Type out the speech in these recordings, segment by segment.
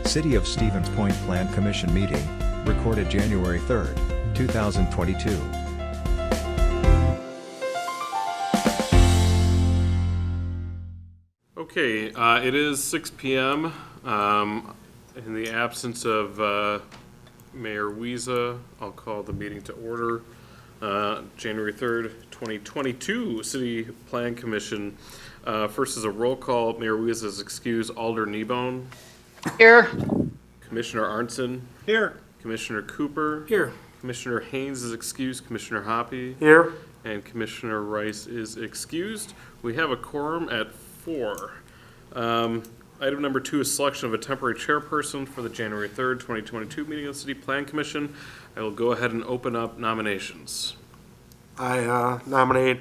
City of Stevens Point Plan Commission meeting, recorded January 3rd, 2022. Okay, it is 6 p.m. In the absence of Mayor Wiesa, I'll call the meeting to order. January 3rd, 2022, City Plan Commission. First is a roll call. Mayor Wiesa is excused. Alder Kneebone. Here. Commissioner Arntzen. Here. Commissioner Cooper. Here. Commissioner Haynes is excused. Commissioner Hoppy. Here. And Commissioner Rice is excused. We have a quorum at 4. Item number 2 is selection of a temporary chairperson for the January 3rd, 2022 meeting of the City Plan Commission. I will go ahead and open up nominations. I nominate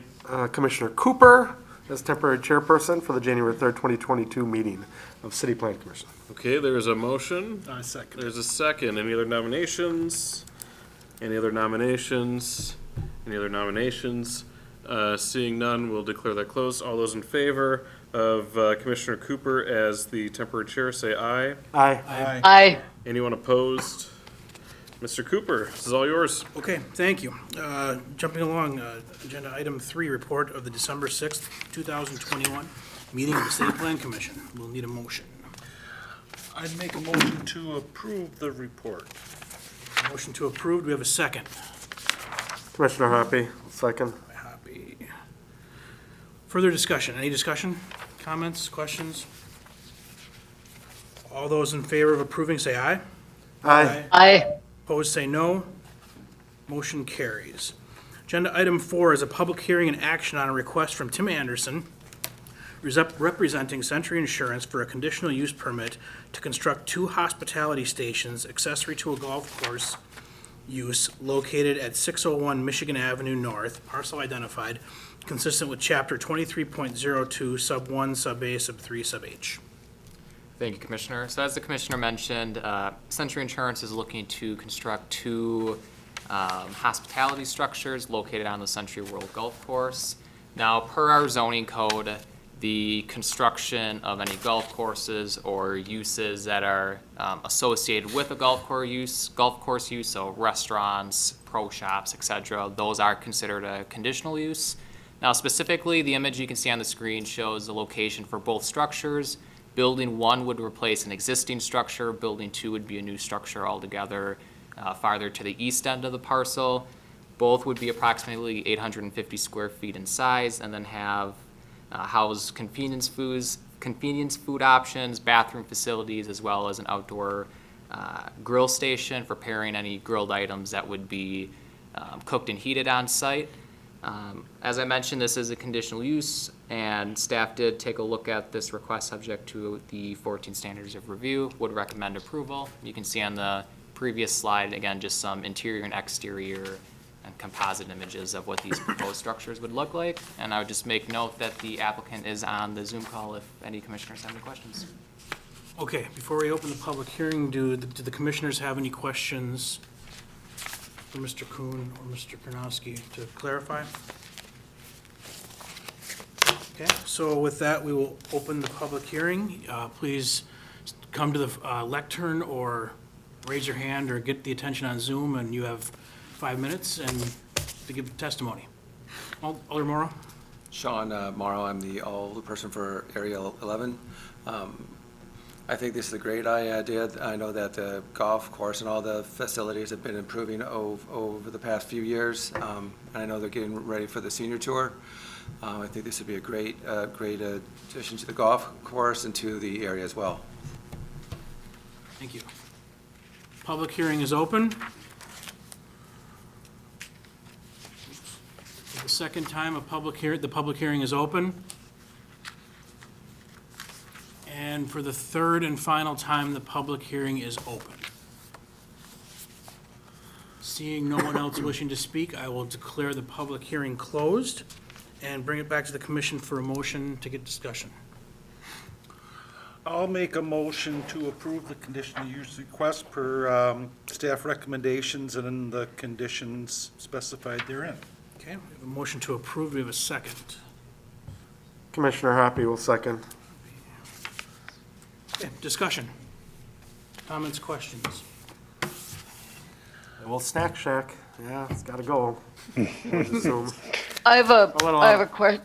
Commissioner Cooper as temporary chairperson for the January 3rd, 2022 meeting of City Plan Commission. Okay, there is a motion. I second. There's a second. Any other nominations? Any other nominations? Any other nominations? Seeing none, we'll declare that closed. All those in favor of Commissioner Cooper as the temporary chair, say aye. Aye. Aye. Anyone opposed? Mr. Cooper, this is all yours. Okay, thank you. Jumping along, agenda item 3, report of the December 6th, 2021 meeting of the City Plan Commission. We'll need a motion. I'd make a motion to approve the report. Motion to approve, do we have a second? Commissioner Hoppy, second. Happy. Further discussion, any discussion, comments, questions? All those in favor of approving, say aye. Aye. Aye. Opposed, say no. Motion carries. Agenda item 4 is a public hearing and action on a request from Tim Anderson, representing Century Insurance, for a conditional use permit to construct 2 hospitality stations accessory to a golf course use located at 601 Michigan Avenue North, parcel identified, consistent with Chapter 23.02, Sub 1, Sub A, Sub 3, Sub H. Thank you, Commissioner. So as the Commissioner mentioned, Century Insurance is looking to construct 2 hospitality structures located on the Century World Golf Course. Now, per our zoning code, the construction of any golf courses or uses that are associated with a golf course use, so restaurants, pro shops, etc., those are considered a conditional use. Now, specifically, the image you can see on the screen shows the location for both structures. Building 1 would replace an existing structure. Building 2 would be a new structure altogether, farther to the east end of the parcel. Both would be approximately 850 square feet in size, and then have house convenience food options, bathroom facilities, as well as an outdoor grill station for preparing any grilled items that would be cooked and heated on site. As I mentioned, this is a conditional use, and staff did take a look at this request subject to the 14 standards of review, would recommend approval. You can see on the previous slide, again, just some interior and exterior and composite images of what these proposed structures would look like. And I would just make note that the applicant is on the Zoom call if any commissioners have any questions. Okay, before we open the public hearing, do the commissioners have any questions for Mr. Kuhn or Mr. Karnowski to clarify? Okay, so with that, we will open the public hearing. Please come to the lectern or raise your hand or get the attention on Zoom, and you have 5 minutes and to give testimony. Alder Morrow? Sean Morrow, I'm the alderperson for Area 11. I think this is a great idea. I know that the golf course and all the facilities have been improving over the past few years. And I know they're getting ready for the senior tour. I think this would be a great addition to the golf course and to the area as well. Thank you. Public hearing is open. For the second time, the public hearing is open. And for the third and final time, the public hearing is open. Seeing no one else wishing to speak, I will declare the public hearing closed and bring it back to the commission for a motion to get discussion. I'll make a motion to approve the conditional use request per staff recommendations and in the conditions specified therein. Okay, we have a motion to approve. We have a second. Commissioner Hoppy will second. Okay, discussion. Comments, questions? Well, Snack Shack, yeah, it's gotta go. I would assume. I have a, little, I have a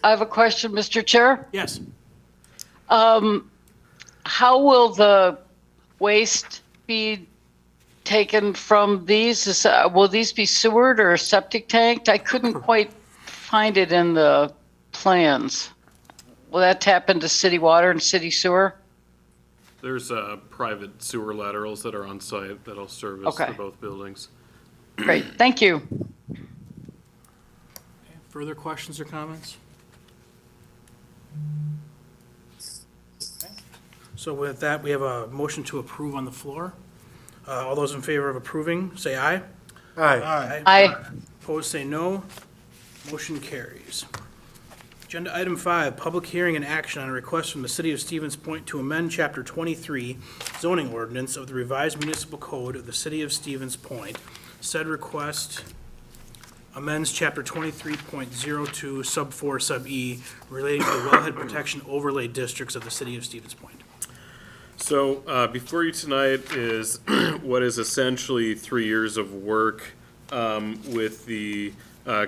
I have a question, Mr. Chair. Yes. How will the waste be taken from these? Will these be sewered or septic tanked? I couldn't quite find it in the plans. Will that tap into city water and city sewer? There's private sewer laterals that are on site that'll service Okay. for both buildings. Great, thank you. Further questions or comments? Okay. So with that, we have a motion to approve on the floor. All those in favor of approving, say aye. Aye. I, Opposed, say no. Motion carries. Agenda item 5, public hearing and action on a request from the City of Stevens Point to amend Chapter 23 zoning ordinance of the revised municipal code of the City of Stevens Point. Said request amends Chapter 23.02 Sub 4 Sub E relating to the wellhead protection overlay districts of the City of Stevens Point. So before you tonight is what is essentially 3 years of work with the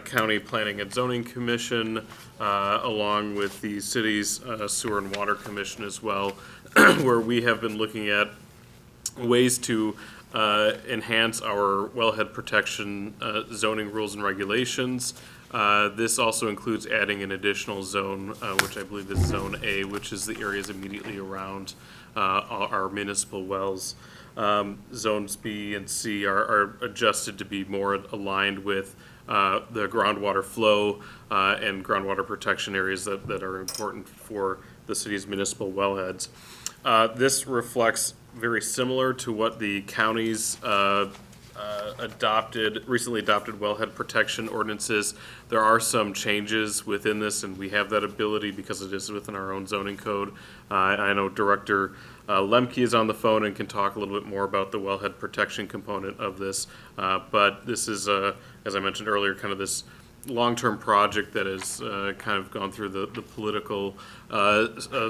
County Planning and Zoning Commission, along with the city's Sewer and Water Commission as well, where we have been looking at ways to enhance our wellhead protection zoning rules and regulations. This also includes adding an additional zone, which I believe is Zone A, which is the areas immediately around our municipal wells. Zones B and C are adjusted to be more aligned with the groundwater flow and groundwater protection areas that are important for the city's municipal wellheads. This reflects very similar to what the county's recently adopted wellhead protection ordinances. There are some changes within this, and we have that ability because it is within our own zoning code. I know Director Lemke is on the phone and can talk a little bit more about the wellhead protection component of this. But this is, as I mentioned earlier, kind of this long-term project that has kind of gone through the political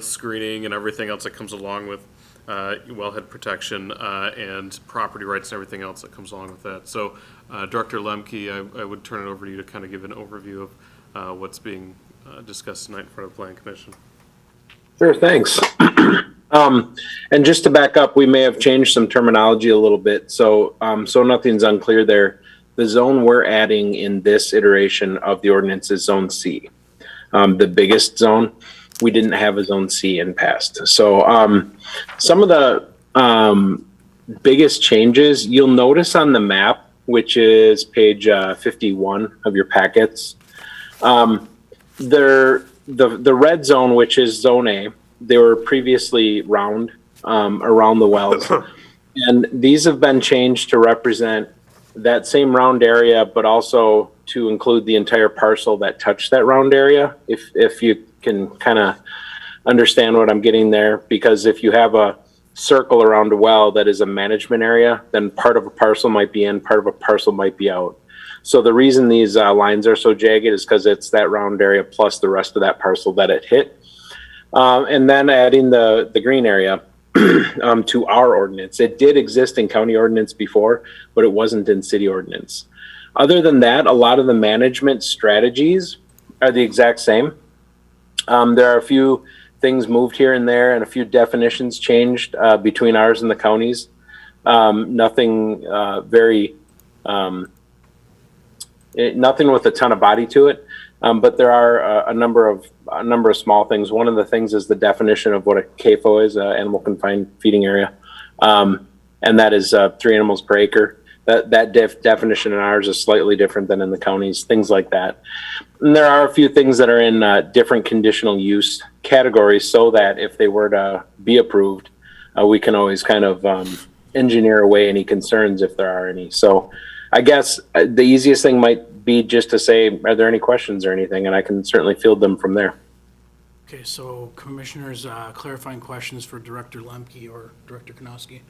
screening and everything else that comes along with wellhead protection and property rights and everything else that comes along with that. So, Director Lemke, I would turn it over to you to kind of give an overview of what's being discussed tonight in front of the Planning Commission. Sure, thanks. And just to back up, we may have changed some terminology a little bit, so nothing's unclear there. The zone we're adding in this iteration of the ordinance is Zone C, the biggest zone. We didn't have a Zone C in past. So some of the biggest changes you'll notice on the map, which is page 51 of your packets, the red zone, which is Zone A, they were previously round around the wells. And these have been changed to represent that same round area, but also to include the entire parcel that touched that round area, if you can kind of understand what I'm getting there. Because if you have a circle around a well that is a management area, then part of a parcel might be in, part of a parcel might be out. So the reason these lines are so jagged is because it's that round area plus the rest of that parcel that it hit. And then adding the green area to our ordinance. It did exist in county ordinance before, but it wasn't in city ordinance. Other than that, a lot of the management strategies are the exact same. There are a few things moved here and there and a few definitions changed between ours and the counties. Nothing nothing with a ton of body to it. But there are a number of small things. One of the things is the definition of what a CAFO is, animal confined feeding area, and that is 3 animals per acre. That definition in ours is slightly different than in the counties. Things like that. And there are a few things that are in different conditional use categories, so that if they were to be approved, we can always kind of engineer away any concerns if there are any. So, I guess the easiest thing might be just to say, are there any questions or anything? And I can certainly field them from there. Okay, so commissioners, clarifying questions for Director Lemke or Director Kanowski?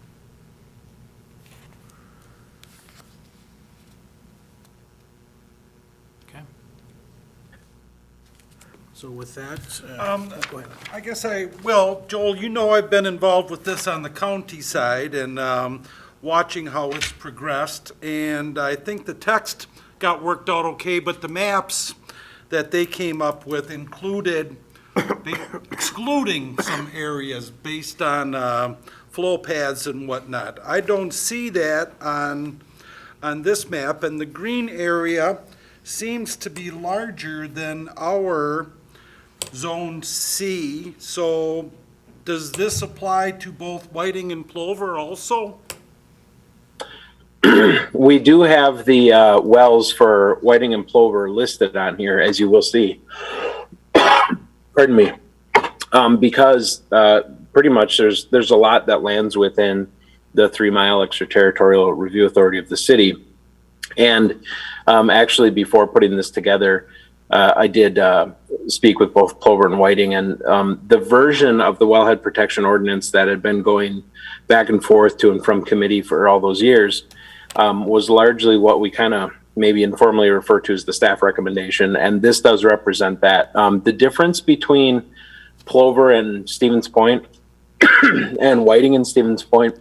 Okay. So with that, go ahead. I guess Joel, you know I've been involved with this on the county side and watching how it's progressed, and I think the text got worked out okay, but the maps that they came up with included excluding some areas based on flow paths and whatnot. I don't see that on this map, and the green area seems to be larger than our Zone C. So does this apply to both whiting and plover also? We do have the wells for whiting and plover listed on here, as you will see. Pardon me. Because pretty much there's a lot that lands within the 3 Mile Extraterritorial Review Authority of the city. And actually, before putting this together, I did speak with both plover and whiting, and the version of the wellhead protection ordinance that had been going back and forth to and from committee for all those years was largely what we kind of maybe informally refer to as the staff recommendation, and this does represent that. The difference between plover and Stevens Point and whiting and Stevens Point,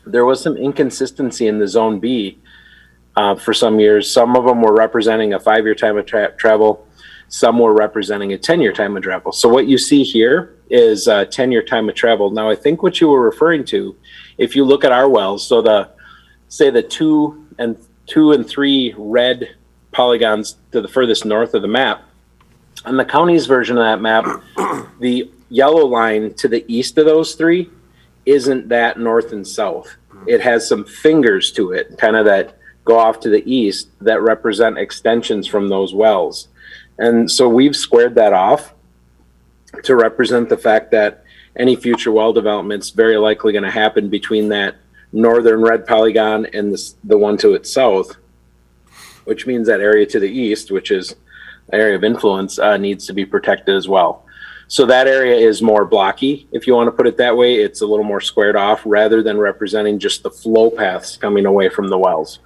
there was some inconsistency in the Zone B for some years. Some of them were representing a 5-year time of travel. Some were representing a 10-year time of travel. So what you see here is a 10-year time of travel. Now, I think what you were referring to, if you look at our wells, so the 2 and 3 red polygons to the furthest north of the map, on the county's version of that map, the yellow line to the east of those 3 isn't that north and south. It has some fingers to it, kind of that go off to the east, that represent extensions from those wells. And so we've squared that off to represent the fact that any future well development's very likely going to happen between that northern red polygon and the one to its south, which means that area to the east, which is an area of influence, needs to be protected as well. So that area is more blocky, if you want to put it that way. It's a little more squared off rather than representing just the flow paths coming away from the wells.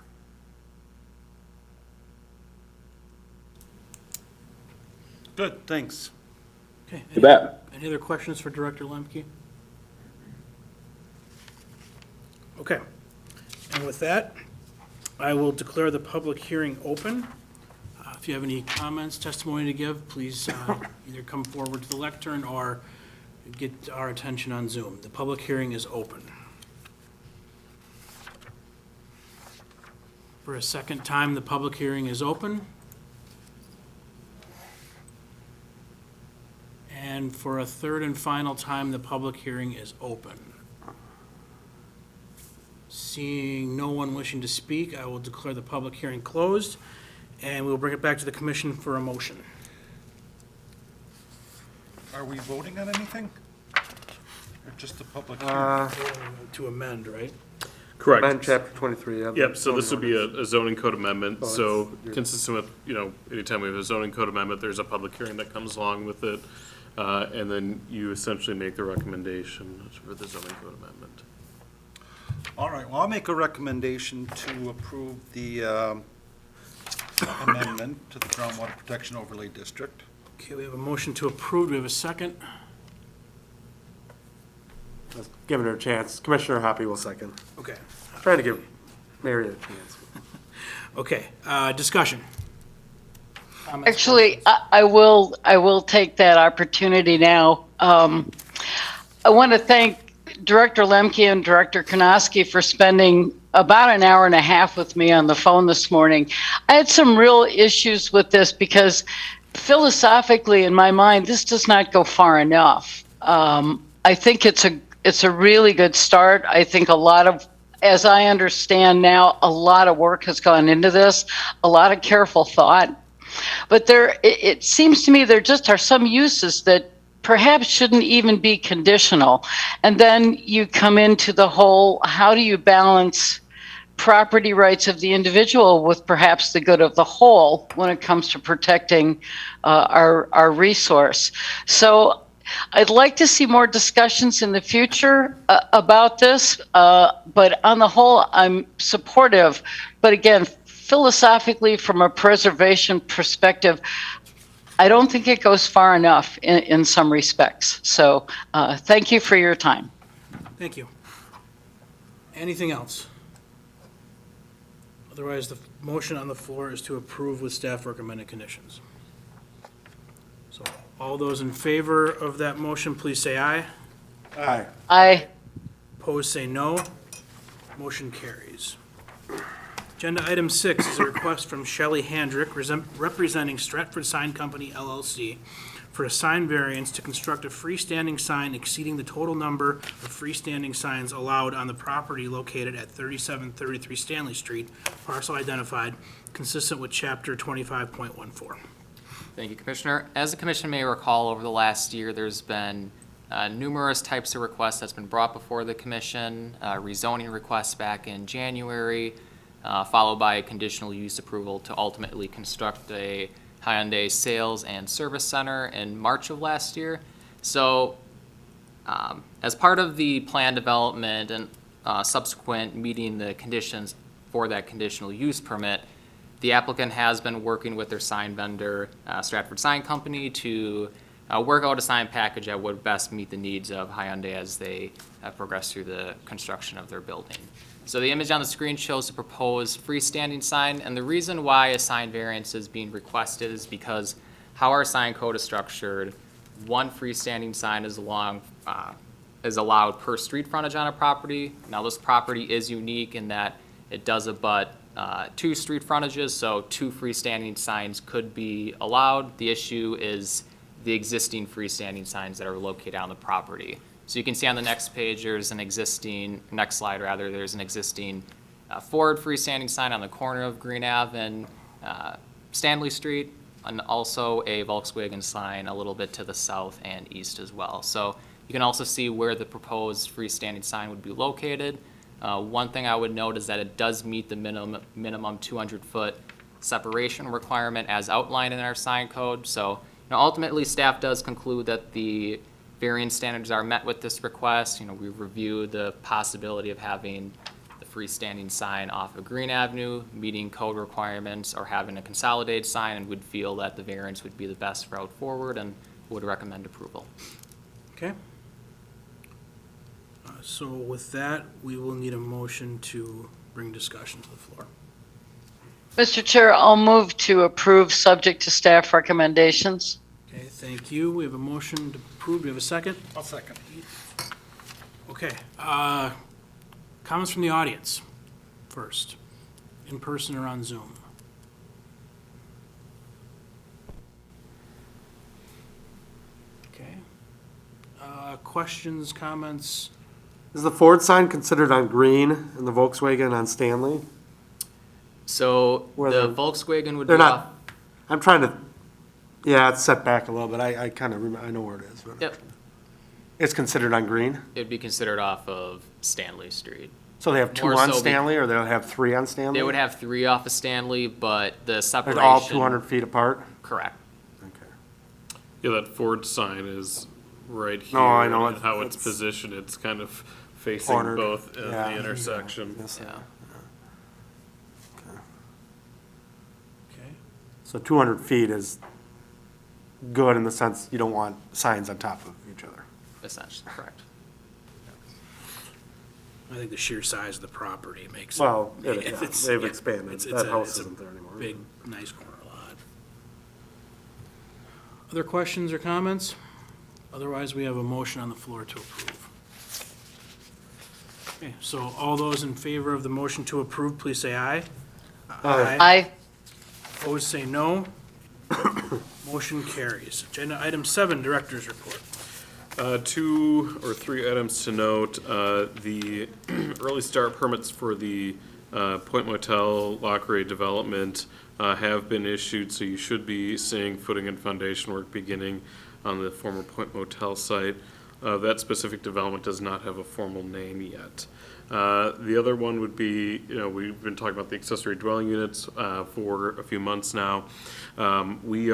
Good, thanks. Okay. You bet. Any other questions for Director Lemke? Okay. And with that, I will declare the public hearing open. If you have any comments, testimony to give, please either come forward to the lectern or get our attention on Zoom. The public hearing is open. For a second time, the public hearing is open. And for a third and final time, the public hearing is open. Seeing no one wishing to speak, I will declare the public hearing closed, and we'll bring it back to the commission for a motion. Are we voting on anything? Or just a public hearing? To amend, right? Correct. amend chapter 23. of the Yep, so this would be zoning a zoning code amendment, Oh, so it's- consistent with, anytime we have a zoning code amendment, there's a public hearing that comes along with it. And then you essentially make the recommendation for the zoning code amendment. All right, well, I'll make a recommendation to approve the amendment to the Groundwater Protection Overlay District. Okay, we have a motion to approve. Do we have a second? ordinance. Giving her a chance. Commissioner Hoppy will second. Okay. Trying to give Mary a chance. Okay, discussion. Comments, Actually, questions? I will take that opportunity now. I want to thank Director Lemke and Director Konoski for spending about an hour and a half with me on the phone this morning. I had some real issues with this because philosophically, in my mind, this does not go far enough. I think it's a really good start. I think a lot of, as I understand now, a lot of work has gone into this, a lot of careful thought. But it seems to me there just are some uses that perhaps shouldn't even be conditional. And then you come into the whole, how do you balance property rights of the individual with perhaps the good of the whole when it comes to protecting our resource? So I'd like to see more discussions in the future about this, but on the whole, I'm supportive. But again, philosophically, from a preservation perspective, I don't think it goes far enough in some respects. So thank you for your time. Thank you. Anything else? Otherwise, the motion on the floor is to approve with staff recommended conditions. So all those in favor of that motion, please say aye. Aye. I Opposed, say no. Motion carries. Agenda item 6 is a request from Shelley Handrick, representing Stratford Sign Company LLC, for a sign variance to construct a freestanding sign exceeding the total number of freestanding signs allowed on the property located at 3733 Stanley Street, parcel identified, consistent with Chapter 25.14. Thank you, Commissioner. As the commission may recall, over the last year, there's been numerous types of requests that's been brought before the commission, rezoning requests back in January, followed by a conditional use approval to ultimately construct a Hyundai sales and service center in March of last year. So as part of the plan development and subsequent meeting the conditions for that conditional use permit, the applicant has been working with their sign vendor, Stratford Sign Company, to work out a sign package that would best meet the needs of Hyundai as they progress through the construction of their building. So the image on the screen shows the proposed freestanding sign, and the reason why a sign variance is being requested is because how our sign code is structured, one freestanding sign is allowed per street frontage on a property. Now, this property is unique in that it does abut 2 street frontages, so 2 freestanding signs could be allowed. The issue is the existing freestanding signs that are located on the property. So you can see on the next page, there's an existing, next slide rather, there's an existing Ford freestanding sign on the corner of Green Ave and Stanley Street, and also a Volkswagen sign a little bit to the south and east as well. So you can also see where the proposed freestanding sign would be located. One thing I would note is that it does meet the minimum 200-foot separation requirement as outlined in our sign code. So ultimately, staff does conclude that the variance standards are met with this request. We reviewed the possibility of having the freestanding sign off of Green Avenue, meeting code requirements, or having a consolidated sign, and would feel that the variance would be the best route forward and would recommend approval. Okay? So with that, we will need a motion to bring discussion to the floor. Mr. Chair, I'll move to approve subject to staff recommendations. Okay, thank you. We have a motion to approve. Do we have a second? I'll second. Okay. Comments from the audience first, in person or on Zoom? Okay. Questions, comments? Is the Ford sign considered on Green and the Volkswagen on Stanley? So Where the they're- Volkswagen would They're be not, off. I'm trying to, yeah, it's set back a little bit. I kind of remember, I know where it is. But Yep, it's considered on Green? it'd be considered off of Stanley Street. So they have 2 More on so be- Stanley, or they'll have 3 on Stanley? They would have 3 off of Stanley, but the They're separation. all 200 feet apart? Correct. Okay. Yeah, that Ford sign is right here. No, I know and it- how it's it's positioned, it's kind of facing Cornered. both in Yeah. the intersection. Yes, Yeah. okay. Okay. So 200 feet is good in the sense you don't want signs on top of each other. Essentially, correct. I think the sheer size of the property makes. Well, Yeah, yeah, it's- they've yeah, expanded. it's That a- house it's a isn't there anymore. Big, nice corner lot. Other questions or comments? Otherwise, we have a motion on the floor to approve. Okay, so all those in favor of the motion to approve, please say aye. Aye. I Opposed, say no. Motion carries. Agenda item 7, Director's Report. 2 or 3 items to note. The early start permits for the Point Motel Lockery development have been issued, so you should be seeing footing and foundation work beginning on the former Point Motel site. That specific development does not have a formal name yet. The other one would be, we've been talking about the accessory dwelling units for a few months now. We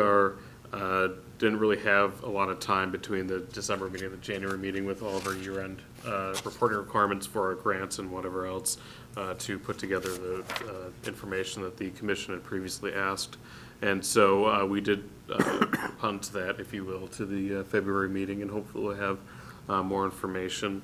didn't really have a lot of time between the December meeting and the January meeting with all of our year-end reporting requirements for our grants and whatever else to put together the information that the commission had previously asked. And so we did punt that, if you will, to the February meeting, and hopefully we'll have more information.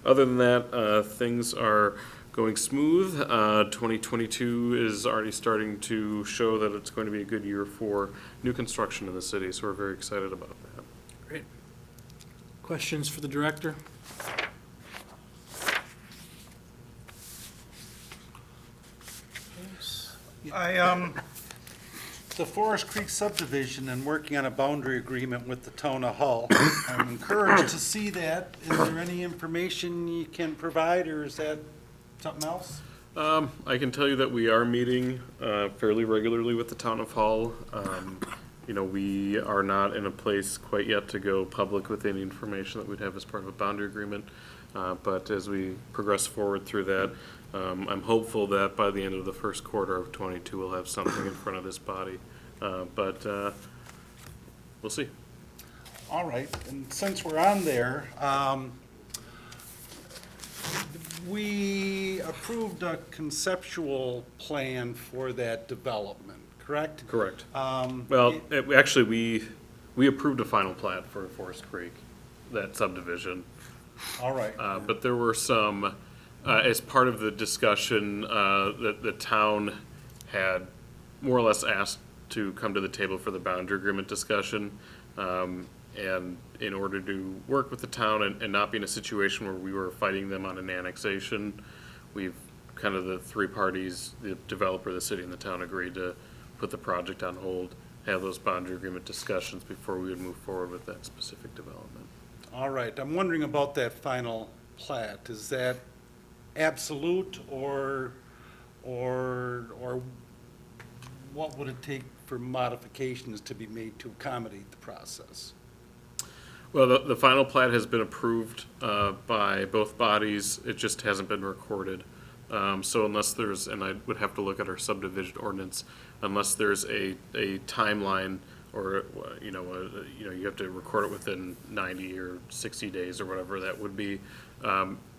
Other than that, things are going smooth. 2022 is already starting to show that it's going to be a good year for new construction in the city, so we're very excited about that. Great. Questions for the director? The Forest Creek subdivision and working on a boundary agreement with the town of Hull. I'm encouraged to see that. Is there any information you can provide, or is that something else? I can tell you that we are meeting fairly regularly with the town of Hull. We are not in a place quite yet to go public with any information that we'd have as part of a boundary agreement. But as we progress forward through that, I'm hopeful that by the end of the first quarter of '22, we'll have something in front of this body. But we'll see. All right, and since we're on there, we approved a conceptual plan for that development, correct? Correct. Well, We approved a final plat for Forest Creek, that subdivision. all right. But there were some, as part of the discussion, that the town had more or less asked to come to the table for the boundary agreement discussion. And in order to work with the town and not be in a situation where we were fighting them on an annexation, we've kind of the three parties, the developer, the city, and the town, agreed to put the project on hold, have those boundary agreement discussions before we would move forward with that specific development. All right, I'm wondering about that final plat. Is that absolute, or what would it take for modifications to be made to accommodate the process? Well, the final plat has been approved by both bodies. It just hasn't been recorded. So unless there's, and I would have to look at our subdivision ordinance, unless there's a timeline, or you have to record it within 90 or 60 days or whatever that would be.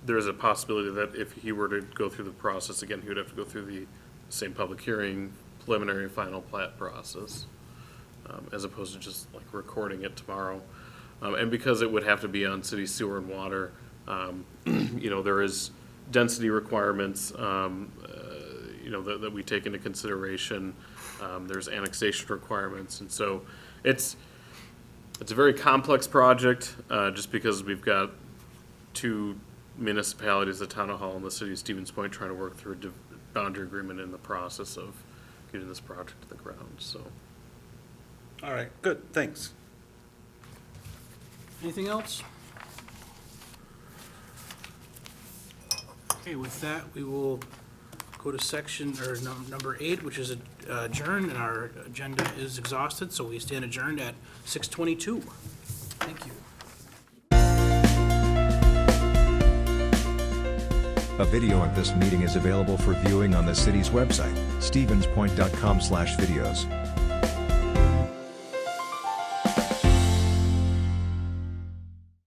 There's a possibility that if he were to go through the process again, he would have to go through the same public hearing, preliminary and final plat process, as opposed to just like recording it tomorrow. And because it would have to be on city sewer and water, there is density requirements, that we take into consideration. There's annexation requirements, and so it's a very complex project, just because we've got two municipalities, the town of Hull and the city of Stevens Point, trying to work through a boundary agreement in the process of getting this project to the ground, so. All right, good, thanks. Anything else? Okay, with that, we will go to section, or number 8, which is adjourned, and our agenda is exhausted, so we stand adjourned at 6:22. Thank you. A video of this meeting is available for viewing on the city's website, stevenspoint.com/videos.